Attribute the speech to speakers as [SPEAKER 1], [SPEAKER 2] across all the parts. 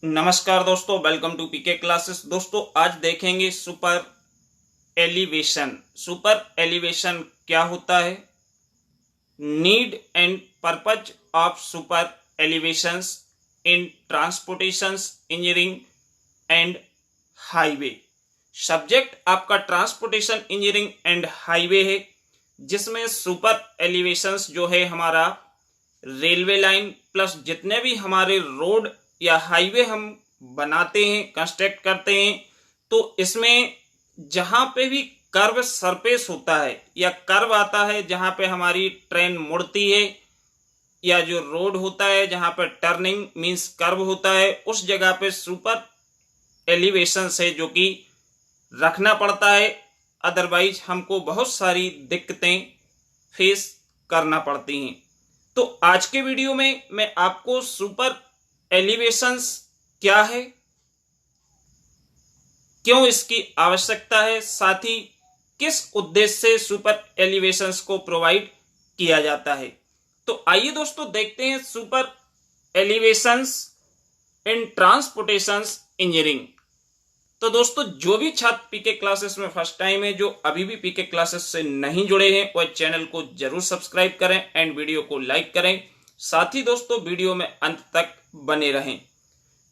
[SPEAKER 1] नमस्कार दोस्तों, welcome to PK classes. दोस्तों आज देखेंगे सुपर एलिवेशन। सुपर एलिवेशन क्या होता है, need and purpose of super elevations in transportations engineering and highway. Subject आपका ट्रांसपोर्टेशन इंजीनियरिंग एंड हाईवे है, जिसमें सुपर एलिवेशंस जो है हमारा रेलवे लाइन प्लस जितने भी हमारे रोड या हाईवे हम बनाते हैं, कंस्ट्रक्ट करते हैं, तो इसमें जहां पे भी कर्व सरफेस होता है या कर्व आता है, जहां पे हमारी ट्रेन मुड़ती है, या जो रोड होता है जहां पे टर्निंग मींस कर्व होता है, उस जगह पे सुपर एलिवेशन से जो कि रखना पड़ता है। अदरवाइज हमको बहुत सारी दिक्कतें फेस करना पड़ती हैं। तो आज के वीडियो में मैं आपको सुपर एलिवेशंस क्या है, क्यों इसकी आवश्यकता है, साथ ही किस उद्देश्य से सुपर एलिवेशंस को प्रोवाइड किया जाता है। तो आइए दोस्तों देखते हैं super elevations in transportations engineering. तो दोस्तों जो भी छात्र पीके क्लासेस में फर्स्ट टाइम है, जो अभी भी पीके क्लासेस से नहीं जुड़े हैं, वह चैनल को जरूर सब्सक्राइब करें एंड वीडियो को लाइक करें। साथ ही दोस्तों वीडियो में अंत तक बने रहें।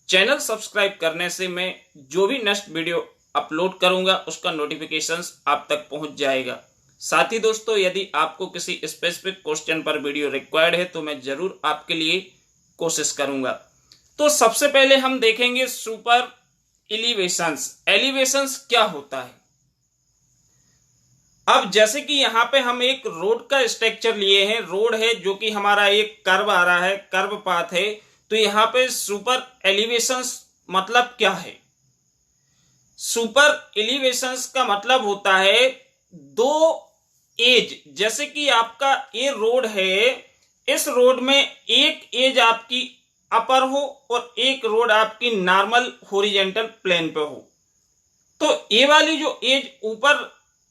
[SPEAKER 1] चैनल सब्सक्राइब करने से मैं जो भी नेक्स्ट वीडियो अपलोड करूंगा उसका नोटिफिकेशंस आप तक पहुंच जाएगा। साथ ही दोस्तों यदि आपको किसी स्पेसिफिक क्वेश्चन पर वीडियो रिक्वायर्ड है तो मैं जरूर आपके लिए कोशिश करूंगा। तो सबसे पहले हम देखेंगे सुपर एलिवेशंस। एलिवेशंस क्या होता है। अब जैसे कि यहां पे हम एक रोड का स्ट्रक्चर लिए हैं, रोड है जो कि हमारा एक कर्व आ रहा है, कर्व पाथ है। तो यहां पे सुपर एलिवेशंस मतलब क्या है। सुपर एलिवेशंस का मतलब होता है दो एज, जैसे कि आपका ये रोड है, इस रोड में एक एज आपकी अपर हो और एक रोड आपकी नॉर्मल हॉरिजॉन्टल प्लेन पे हो। तो ये वाली जो एज ऊपर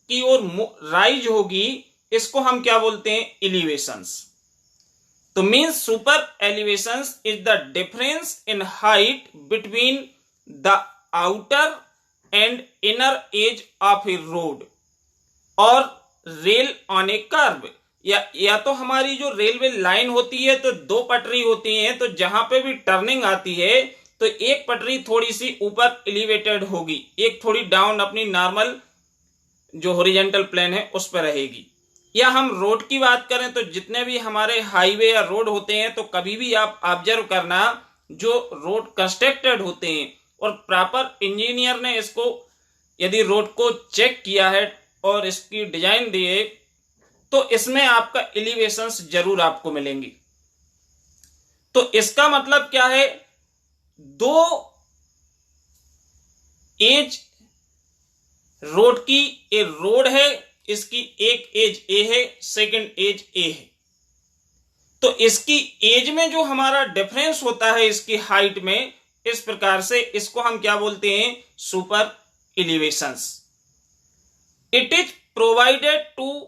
[SPEAKER 1] की ओर राइज होगी, इसको हम क्या बोलते हैं, एलिवेशंस। तो means super elevations is the difference in height between the outer and inner as of A road और रेल ऑन ए कर्व। या तो हमारी जो रेलवे लाइन होती है तो दो पटरी होती हैं, तो जहां पे भी टर्निंग आती है तो एक पटरी थोड़ी सी ऊपर एलिवेटेड होगी, एक थोड़ी डाउन अपनी नॉर्मल जो हॉरिजॉन्टल प्लेन है उस पर रहेगी। या हम रोड की बात करें तो जितने भी हमारे हाईवे या रोड होते हैं, तो कभी भी आप ऑब्जर्व करना, जो रोड कंस्ट्रक्टेड होते हैं और प्रॉपर इंजीनियर ने इसको यदि रोड को चेक किया है और इसकी डिजाइन दी है, तो इसमें आपका एलिवेशंस जरूर आपको मिलेंगी। तो इसका मतलब क्या है, दो एज रोड की, ए रोड है, इसकी एक एज ए है, सेकंड एज ए है। तो इसकी एज में जो हमारा डिफरेंस होता है इसकी हाइट में, इस प्रकार से इसको हम क्या बोलते हैं, super elevations. It is provided to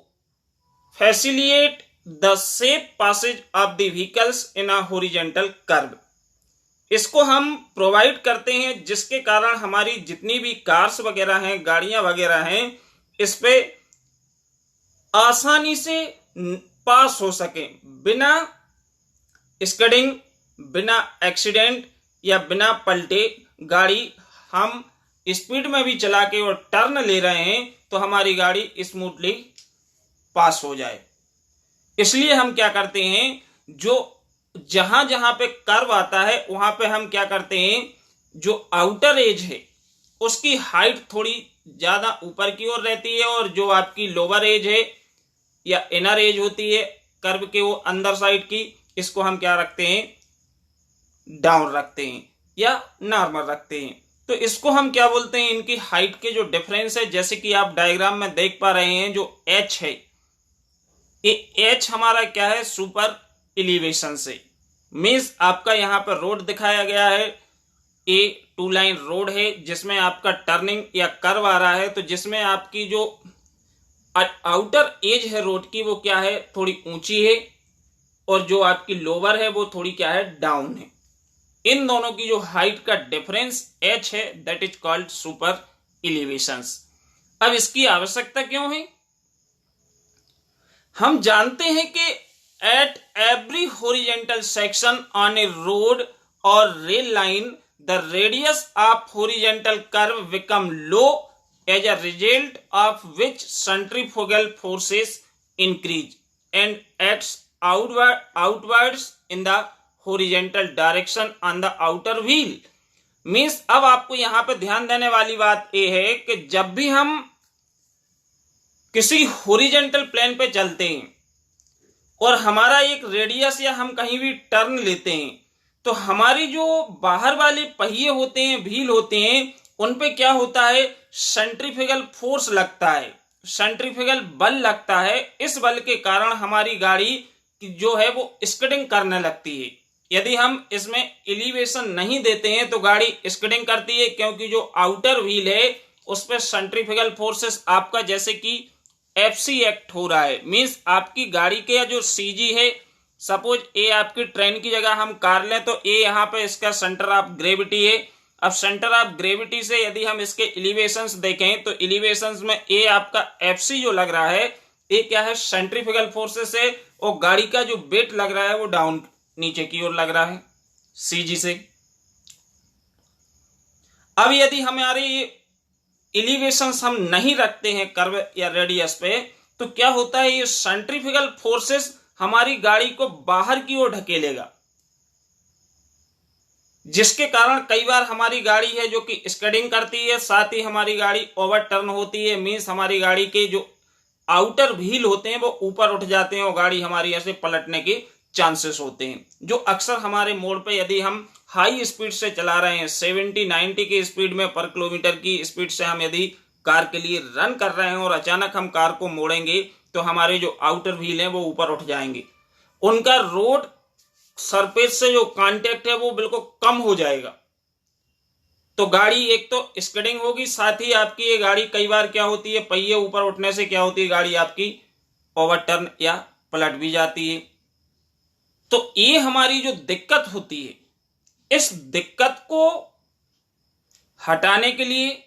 [SPEAKER 1] facilitate the safe passage of the vehicles in a horizontal curve। इसको हम प्रोवाइड करते हैं जिसके कारण हमारी जितनी भी कार्स वगैरह हैं, गाड़ियां वगैरह हैं, इस पे आसानी से पास हो सके, बिना स्किडिंग, बिना एक्सीडेंट या बिना पलटे। गाड़ी हम स्पीड में भी चला के और टर्न ले रहे हैं तो हमारी गाड़ी स्मूथली पास हो जाए। इसलिए हम क्या करते हैं, जो जहां जहां पे कर्व आता है वहां पे हम क्या करते हैं, जो आउटर एज है उसकी हाइट थोड़ी ज्यादा ऊपर की ओर रहती है, और जो आपकी लोअर एज है या इनर एज होती है कर्व के वो अंदर साइड की, इसको हम क्या रखते हैं, डाउन रखते हैं या नॉर्मल रखते हैं। तो इसको हम क्या बोलते हैं, इनकी हाइट के जो डिफरेंस है, जैसे कि आप डायग्राम में देख पा रहे हैं, जो एच है, ये एच हमारा क्या है, सुपर एलिवेशन से। मीन्स आपका यहां पर रोड दिखाया गया है, ए टू लाइन रोड है जिसमें आपका टर्निंग या कर्व आ रहा है, तो जिसमें आपकी जो आउटर एज है रोड की वो क्या है, थोड़ी ऊंची है, और जो आपकी लोअर है वो थोड़ी क्या है, डाउन है। इन दोनों की जो हाइट का डिफरेंस h है that is called super elevations. अब इसकी आवश्यकता क्यों है? हम जानते हैं कि at every horizontal section on a road और rail line the radius of horizontal curve become low as a result of which centrifugal forces increase and acts outwards in the horizontal direction on the outer wheel। Means अब आपको यहां पे ध्यान देने वाली बात यह है कि जब भी हम किसी हॉरिजॉन्टल प्लेन पे चलते हैं और हमारा एक रेडियस या हम कहीं भी टर्न लेते हैं तो हमारी जो बाहर वाले पहिए होते हैं, व्हील होते हैं, उन पे क्या होता है, सेंट्रीफ्यूगल फोर्स लगता है, सेंट्रीफ्यूगल बल लगता है। इस बल के कारण हमारी गाड़ी जो है वो स्किडिंग करने लगती है। यदि हम इसमें एलिवेशन नहीं देते हैं तो गाड़ी स्किडिंग करती है, क्योंकि जो आउटर व्हील है उस पर सेंट्रीफ्यूगल फोर्सेस आपका जैसे कि एफसी एक्ट हो रहा है। मींस आपकी गाड़ी के जो सीजी है, सपोज ए आपकी ट्रेन की जगह हम कार लें तो ए यहाँ पे इसका सेंटर ऑफ ग्रेविटी है। अब सेंटर ऑफ ग्रेविटी से यदि हम इसके एलिवेशंस देखें तो एलिवेशंस में ए आपका एफसी जो लग रहा है, ए क्या है, सेंट्रीफ्यूगल फोर्सेस है, और गाड़ी का जो वेट लग रहा है वो डाउन नीचे की ओर लग रहा है सीजी से। अब यदि हमारे एलिवेशंस हम नहीं रखते हैं कर्व या रेडियस पे तो क्या होता है, ये सेंट्रीफ्यूगल फोर्सेस हमारी गाड़ी को बाहर की ओर ढकेलेगा, जिसके कारण कई बार हमारी गाड़ी है जो कि स्किडिंग करती है, साथ ही हमारी गाड़ी ओवरटर्न होती है। मींस हमारी गाड़ी के जो आउटर व्हील होते हैं वो ऊपर उठ जाते हैं और गाड़ी हमारी ऐसे पलटने के चांसेस होते हैं, जो अक्सर हमारे मोड़ पे यदि हम हाई स्पीड से चला रहे हैं, 70-90 की स्पीड में पर किलोमीटर की स्पीड से हम यदि कार के लिए रन कर रहे हैं और अचानक हम कार को मोड़ेंगे तो हमारे जो आउटर व्हील हैं वो ऊपर उठ जाएंगे, उनका रोड सरफेस से जो कांटेक्ट है वो बिल्कुल कम हो जाएगा, तो गाड़ी एक तो स्किडिंग होगी, साथ ही आपकी ये गाड़ी कई बार क्या होती है, पहिए ऊपर उठने से क्या होती है, गाड़ी आपकी ओवरटर्न या पलट भी जाती है। तो ये हमारी जो दिक्कत होती है, इस दिक्कत को हटाने के लिए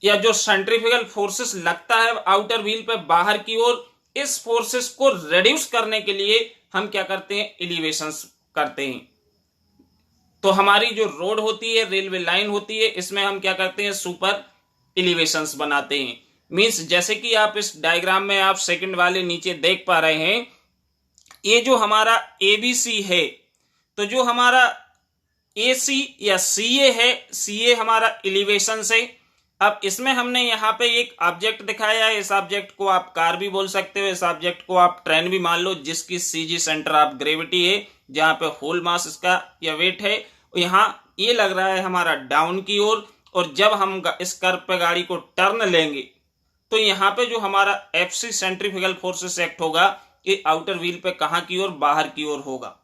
[SPEAKER 1] या जो सेंट्रीफ्यूगल फोर्सेस लगता है आउटर व्हील पे बाहर की ओर, इस फोर्सेस को रिड्यूस करने के लिए हम क्या करते हैं, एलिवेशंस करते हैं। तो हमारी जो रोड होती है, रेलवे लाइन होती है, इसमें हम क्या करते हैं, सुपर एलिवेशंस बनाते हैं। मींस जैसे कि आप इस डायग्राम में आप सेकंड वाले नीचे देख पा रहे हैं, ये जो हमारा एबीसी है, तो जो हमारा एसी या सीए है, सीए हमारा एलिवेशन से। अब इसमें हमने यहाँ पे एक ऑब्जेक्ट दिखाया है, इस ऑब्जेक्ट को आप कार भी बोल सकते हो, इस ऑब्जेक्ट को आप ट्रेन भी मान लो, जिसकी सीजी सेंटर ऑफ ग्रेविटी है, जहां पे होल मास इसका या वेट है, यहाँ ये लग रहा है हमारा डाउन की ओर, और जब हम इस कर्व पे गाड़ी को टर्न लेंगे तो यहाँ पे जो हमारा एफसी सेंट्रीफ्यूगल फोर्सेस एक्ट होगा, ये आउटर व्हील पे कहां की ओर, बाहर की ओर होगा।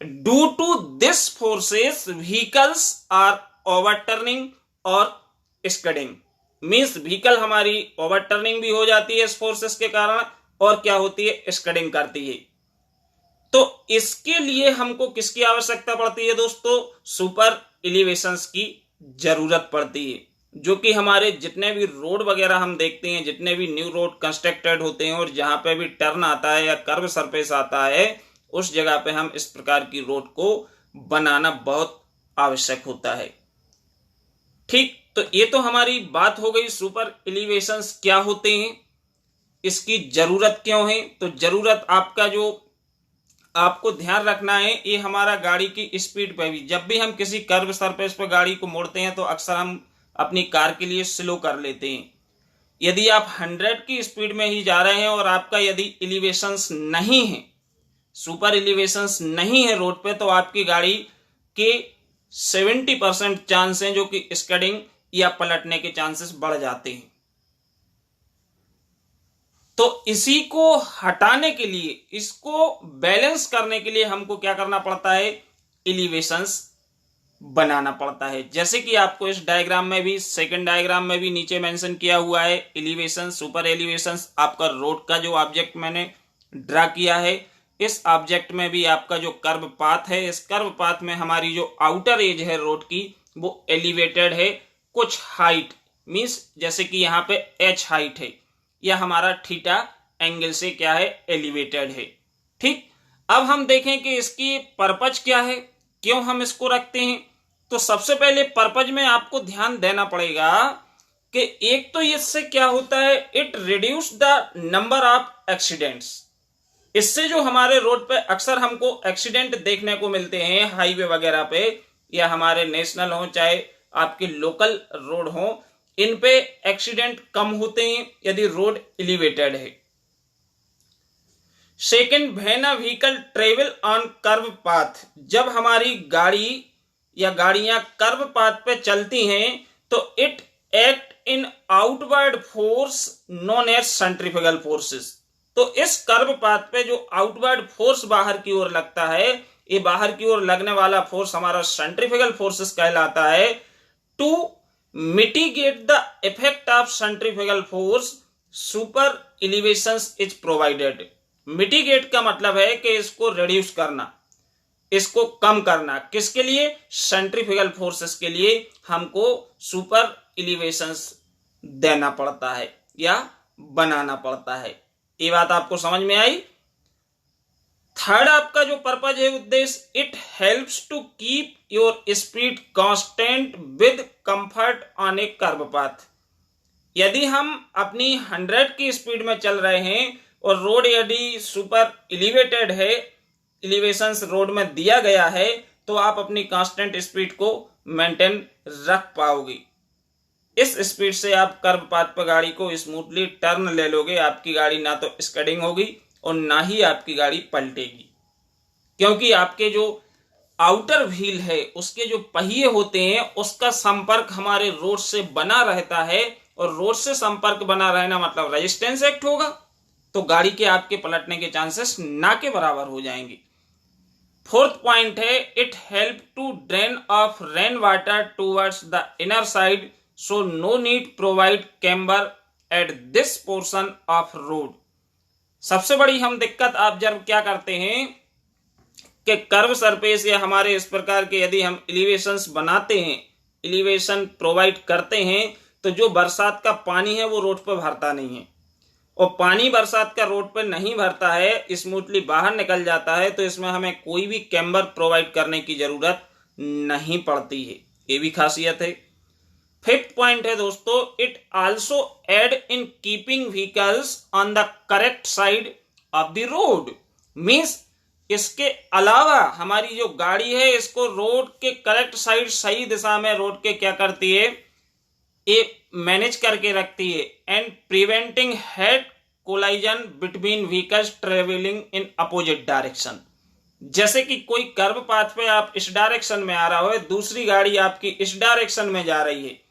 [SPEAKER 1] Due to this forces vehicles are overturning और स्किडिंग। मींस व्हीकल हमारी ओवरटर्निंग भी हो जाती है इस फोर्सेस के कारण, और क्या होती है, स्किडिंग करती है। तो इसके लिए हमको किसकी आवश्यकता पड़ती है दोस्तों, सुपर एलिवेशंस की जरूरत पड़ती है, जो कि हमारे जितने भी रोड वगैरह हम देखते हैं, जितने भी न्यू रोड कंस्ट्रक्टेड होते हैं और जहां पे भी टर्न आता है या कर्व सरफेस आता है, उस जगह पे हम इस प्रकार की रोड को बनाना बहुत आवश्यक होता है। ठीक, तो ये तो हमारी बात हो गई सुपर एलिवेशंस क्या होते हैं, इसकी जरूरत क्यों है। तो जरूरत आपका जो आपको ध्यान रखना है, ये हमारा गाड़ी की स्पीड पे भी, जब भी हम किसी कर्व सरफेस पर गाड़ी को मोड़ते हैं तो अक्सर हम अपनी कार के लिए स्लो कर लेते हैं। यदि आप 100 की स्पीड में ही जा रहे हैं और आपका यदि एलिवेशंस नहीं है, सुपर एलिवेशंस नहीं है रोड पे, तो आपकी गाड़ी के 70% चांस हैं जो कि स्किडिंग या पलटने के चांसेस बढ़ जाते हैं। तो इसी को हटाने के लिए, इसको बैलेंस करने के लिए हमको क्या करना पड़ता है, एलिवेशंस बनाना पड़ता है। जैसे कि आपको इस डायग्राम में भी, सेकंड डायग्राम में भी नीचे मेंशन किया हुआ है, एलिवेशन, सुपर एलिवेशंस, आपका रोड का जो ऑब्जेक्ट मैंने ड्रा किया है, इस ऑब्जेक्ट में भी आपका जो कर्व पाथ है, इस कर्व पाथ में हमारी जो आउटर एज है रोड की वो एलिवेटेड है कुछ हाइट, मीन्स जैसे कि यहाँ पे h हाइट है, या हमारा थीटा एंगल से क्या है, एलिवेटेड है। ठीक, अब हम देखें कि इसकी पर्पज क्या है, क्यों हम इसको रखते हैं। तो सबसे पहले पर्पज में आपको ध्यान देना पड़ेगा कि एक तो इससे क्या होता है, it reduce the number of accidents. इससे जो हमारे रोड पे अक्सर हमको एक्सीडेंट देखने को मिलते हैं हाईवे वगैरह पे, या हमारे नेशनल हो चाहे आपके लोकल रोड हो, इन पे एक्सीडेंट कम होते हैं यदि रोड एलिवेटेड है। Second, when a vehicle travel on curve path, जब हमारी गाड़ी या गाड़ियां कर्व पाथ पे चलती हैं तो it act in outward force known as centrifugal forces. तो इस कर्व पाथ पे जो आउटवर्ड फोर्स बाहर की ओर लगता है, ये बाहर की ओर लगने वाला फोर्स हमारा सेंट्रीफ्यूगल फोर्सेस कहलाता है। To mitigate the effect of centrifugal force super elevations is provided. Mitigate का मतलब है कि इसको रिड्यूस करना, इसको कम करना, किसके लिए, सेंट्रीफ्यूगल फोर्सेस के लिए हमको सुपर एलिवेशंस देना पड़ता है या बनाना पड़ता है। ये बात आपको समझ में आई। थर्ड आपका जो पर्पज है, उद्देश्य, it helps to keep your speed constant with comfort on a curve path. यदि हम अपनी 100 की स्पीड में चल रहे हैं और रोड यदि सुपर एलिवेटेड है, एलिवेशंस रोड में दिया गया है, तो आप अपनी कांस्टेंट स्पीड को मेंटेन रख पाओगे। इस स्पीड से आप कर्व पाथ पर गाड़ी को स्मूथली टर्न ले लोगे, आपकी गाड़ी ना तो स्किडिंग होगी और ना ही आपकी गाड़ी पलटेगी, क्योंकि आपके जो आउटर व्हील है, उसके जो पहिए होते हैं, उसका संपर्क हमारे रोड से बना रहता है, और रोड से संपर्क बना रहना मतलब रेजिस्टेंस एक्ट होगा, तो गाड़ी के आपके पलटने के चांसेस ना के बराबर हो जाएंगे। फोर्थ पॉइंट है, it help to drain off rain water towards the inner side, so no need provide camber at this portion of road. सबसे बड़ी हम दिक्कत आप जब क्या करते हैं कि कर्व सरफेस या हमारे इस प्रकार के यदि हम एलिवेशंस बनाते हैं, एलिवेशन प्रोवाइड करते हैं, तो जो बरसात का पानी है वो रोड पर भरता नहीं है, और पानी बरसात का रोड पर नहीं भरता है, स्मूथली बाहर निकल जाता है, तो इसमें हमें कोई भी कैम्बर प्रोवाइड करने की जरूरत नहीं पड़ती है। ये भी खासियत है। फिफ्थ पॉइंट है दोस्तों, it also aid in keeping vehicles on the correct side of the road. Means इसके अलावा हमारी जो गाड़ी है इसको रोड के करेक्ट साइड, सही दिशा में रोड के क्या करती है, ये मैनेज करके रखती है, and preventing head collision between vehicles travelling in opposite direction. जैसे कि कोई कर्व पाथ पे आप इस डायरेक्शन में आ रहा हो, दूसरी गाड़ी आपकी इस डायरेक्शन में जा रही है,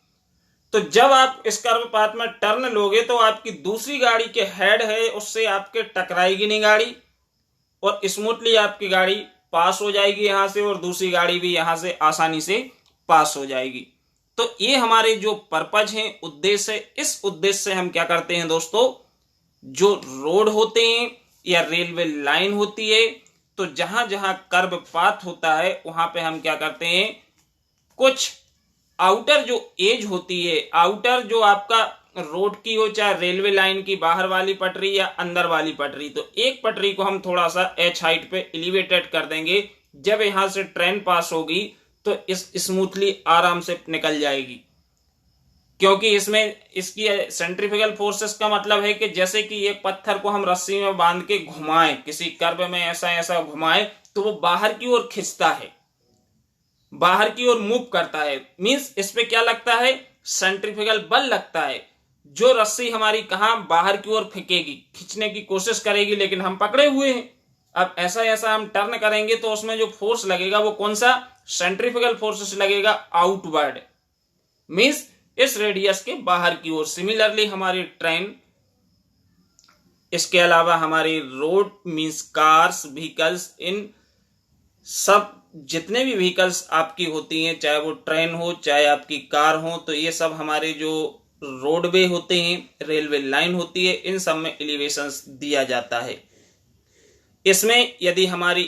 [SPEAKER 1] तो जब आप इस कर्व पाथ में टर्न लोगे तो आपकी दूसरी गाड़ी के हेड है उससे आपके टकराएगी नहीं गाड़ी, और स्मूथली आपकी गाड़ी पास हो जाएगी यहां से, और दूसरी गाड़ी भी यहां से आसानी से पास हो जाएगी। तो ये हमारे जो पर्पज हैं, उद्देश्य है, इस उद्देश्य से हम क्या करते हैं दोस्तों, जो रोड होते हैं या रेलवे लाइन होती है, तो जहां जहां कर्व पाथ होता है वहां पे हम क्या करते हैं, कुछ आउटर जो एज होती है, आउटर जो आपका रोड की हो चाहे रेलवे लाइन की बाहर वाली पटरी या अंदर वाली पटरी, तो एक पटरी को हम थोड़ा सा एच हाइट पे एलिवेटेड कर देंगे। जब यहां से ट्रेन पास होगी तो इस स्मूथली आराम से निकल जाएगी, क्योंकि इसमें इसकी सेंट्रीफ्यूगल फोर्सेस का मतलब है कि जैसे कि एक पत्थर को हम रस्सी में बांध के घुमाएं, किसी कर्व में ऐसा ऐसा घुमाएं, तो वो बाहर की ओर खिंचता है, बाहर की ओर मूव करता है। मींस इस पे क्या लगता है, सेंट्रीफ्यूगल बल लगता है, जो रस्सी हमारी कहां बाहर की ओर फेंकेगी, खींचने की कोशिश करेगी, लेकिन हम पकड़े हुए हैं। अब ऐसा ऐसा हम टर्न करेंगे तो उसमें जो फोर्स लगेगा वो कौन सा, सेंट्रीफ्यूगल फोर्सेस लगेगा आउटवर्ड, मींस इस रेडियस के बाहर की ओर। सिमिलरली हमारी ट्रेन, इसके अलावा हमारी रोड मींस कार्स, व्हीकल्स, इन सब जितने भी व्हीकल्स आपकी होती हैं, चाहे वो ट्रेन हो चाहे आपकी कार हो, तो ये सब हमारे जो रोडवे होते हैं, रेलवे लाइन होती है, इन सब में एलिवेशंस दिया जाता है। इसमें यदि हमारी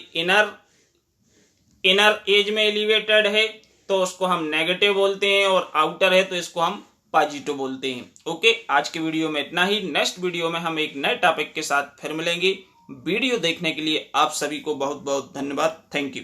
[SPEAKER 1] इनर एज में एलिवेटेड है तो उसको हम नेगेटिव बोलते हैं, और आउटर है तो इसको हम पॉजिटिव बोलते हैं। ओके, आज के वीडियो में इतना ही। नेक्स्ट वीडियो में हम एक नए टॉपिक के साथ फिर मिलेंगे। वीडियो देखने के लिए आप सभी को बहुत बहुत धन्यवाद। Thank you.